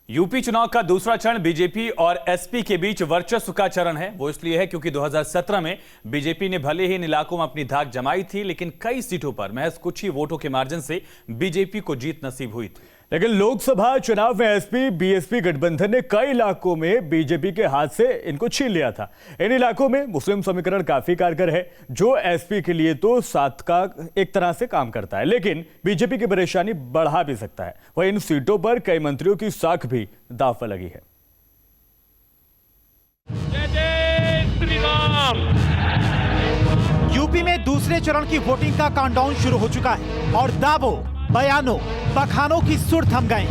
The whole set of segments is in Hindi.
यूपी चुनाव का दूसरा चरण बीजेपी और एसपी के बीच वर्चस्व का चरण है। वो इसलिए है क्योंकि 2017 में बीजेपी ने भले ही इन इलाकों में अपनी धाक जमाई थी, लेकिन कई सीटों पर महज कुछ ही वोटों के मार्जिन से बीजेपी को जीत नसीब हुई थी। लेकिन लोकसभा चुनाव में एसपी बीएसपी गठबंधन ने कई इलाकों में बीजेपी के हाथ से इनको छीन लिया था। इन इलाकों में मुस्लिम समीकरण काफी कारगर है, जो एसपी के लिए तो साथ का एक तरह से काम करता है, लेकिन बीजेपी की परेशानी बढ़ा भी सकता है। वहीं इन सीटों पर कई मंत्रियों की साख भी दांव पर लगी है। यूपी में दूसरे चरण की वोटिंग का काउंटडाउन शुरू हो चुका है और दावों, बयानों, बखानों की सुर थम गए।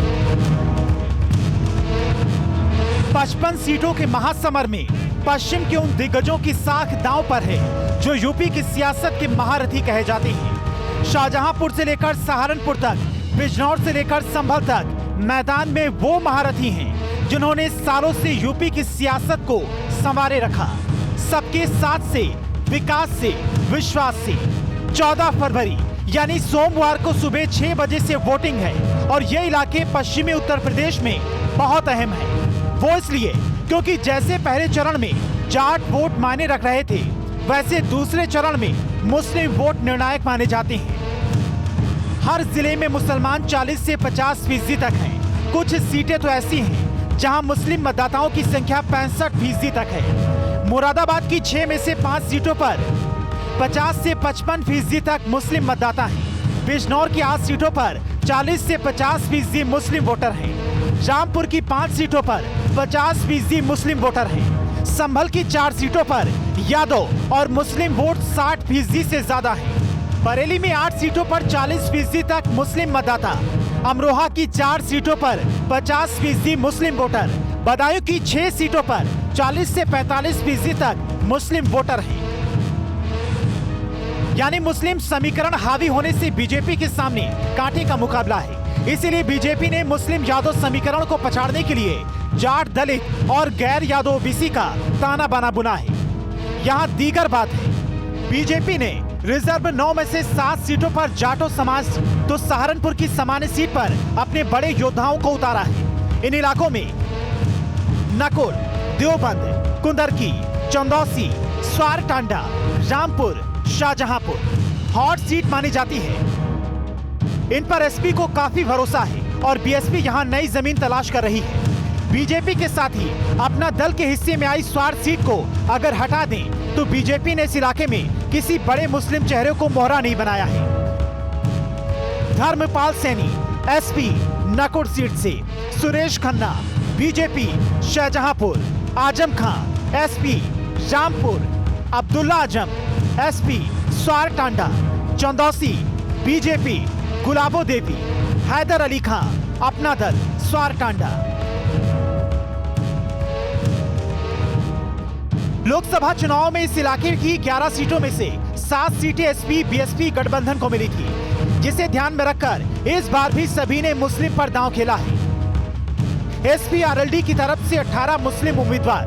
55 सीटों के महासमर में पश्चिम के उन दिग्गजों की साख दांव पर है जो यूपी की सियासत के महारथी कहे जाते हैं। शाहजहांपुर से लेकर सहारनपुर तक, बिजनौर से लेकर संभल तक मैदान में वो महारथी हैं जिन्होंने सालों से यूपी की सियासत को संवारे रखा। सबके साथ से, विकास से, विश्वास से। 14 फरवरी यानी सोमवार को सुबह 6 बजे से वोटिंग है और ये इलाके पश्चिमी उत्तर प्रदेश में बहुत अहम है। वो इसलिए क्योंकि जैसे पहले चरण में जाट वोट मायने रख रहे थे, वैसे दूसरे चरण में मुस्लिम वोट निर्णायक माने जाते हैं। हर जिले में मुसलमान 40 से 50% तक हैं। कुछ सीटें तो ऐसी हैं जहां मुस्लिम मतदाताओं की संख्या 65% तक है। मुरादाबाद की 6 में से 5 सीटों पर 50 से 55% तक मुस्लिम मतदाता हैं। बिजनौर की 8 सीटों पर 40 से 50% मुस्लिम वोटर हैं। रामपुर की 5 सीटों पर 50% मुस्लिम वोटर हैं। संभल की 4 सीटों पर यादव और मुस्लिम वोट 60% से ज्यादा हैं। बरेली में 8 सीटों पर 40% तक मुस्लिम मतदाता। अमरोहा की 4 सीटों पर 50% मुस्लिम वोटर। बदायूं की 6 सीटों पर 40 से 45% तक मुस्लिम वोटर हैं। यानी मुस्लिम समीकरण हावी होने से बीजेपी के सामने कांटे का मुकाबला है। इसीलिए बीजेपी ने मुस्लिम यादव समीकरण को पछाड़ने के लिए जाट, दलित और गैर यादव ओबीसी का ताना बाना बुना है। यहाँ दीगर बात है, बीजेपी ने रिजर्व 9 में से 7 सीटों पर जाटो समाज तो सहारनपुर की सामान्य सीट पर अपने बड़े योद्धाओं को उतारा है। इन इलाकों में नकुल, देवबंद, कुंदरकी, चंदौसी, स्वारटांडा, रामपुर, शाहजहांपुर हॉट सीट मानी जाती है। इन पर एसपी को काफी भरोसा है और बीएसपी यहां नई जमीन तलाश कर रही है। बीजेपी के साथ ही अपना दल के हिस्से में आई स्वार सीट को अगर हटा दें तो बीजेपी ने इस इलाके में किसी बड़े मुस्लिम चेहरे को मोहरा नहीं बनाया है। धर्मपाल सैनी एसपी नकुल सीट से, Suresh Khanna BJP Shahjahanpur, Azam Khan SP Rampur, Abdullah Azam SP स्वारटांडा, Chandausi BJP गुलाबो देवी, हैदर अली खान अपना दल स्वारटांडा। लोकसभा चुनाव में इस इलाके की 11 सीटों में से 7 सीटें एसपी बीएसपी गठबंधन को मिली थी, जिसे ध्यान में रखकर इस बार भी सभी ने मुस्लिम पर दांव खेला है। एसपी आरएलडी की तरफ से 18 मुस्लिम उम्मीदवार,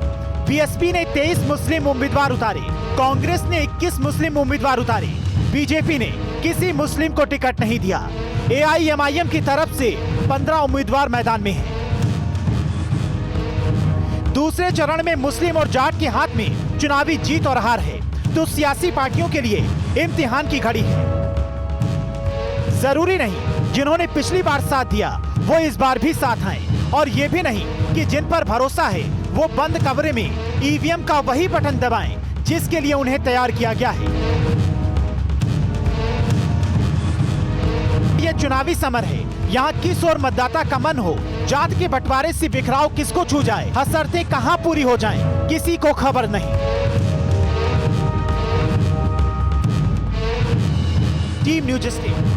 बीएसपी ने 23 मुस्लिम उम्मीदवार उतारे, कांग्रेस ने 21 मुस्लिम उम्मीदवार उतारे, बीजेपी ने किसी मुस्लिम को टिकट नहीं दिया। एआईएमआईएम की तरफ से 15 उम्मीदवार मैदान में हैं। दूसरे चरण में मुस्लिम और जाट के हाथ में चुनावी जीत और हार है, तो सियासी पार्टियों के लिए इम्तिहान की घड़ी है। जरूरी नहीं जिन्होंने पिछली बार साथ दिया वो इस बार भी साथ आए, और ये भी नहीं कि जिन पर भरोसा है वो बंद कमरे में ईवीएम का वही बटन दबाएं जिसके लिए उन्हें तैयार किया गया है। ये चुनावी समर है, यहाँ किस और मतदाता का मन हो, जात के बंटवारे से बिखराव किसको छू जाए, हसरतें कहां पूरी हो जाएं, किसी को खबर नहीं। Team news state.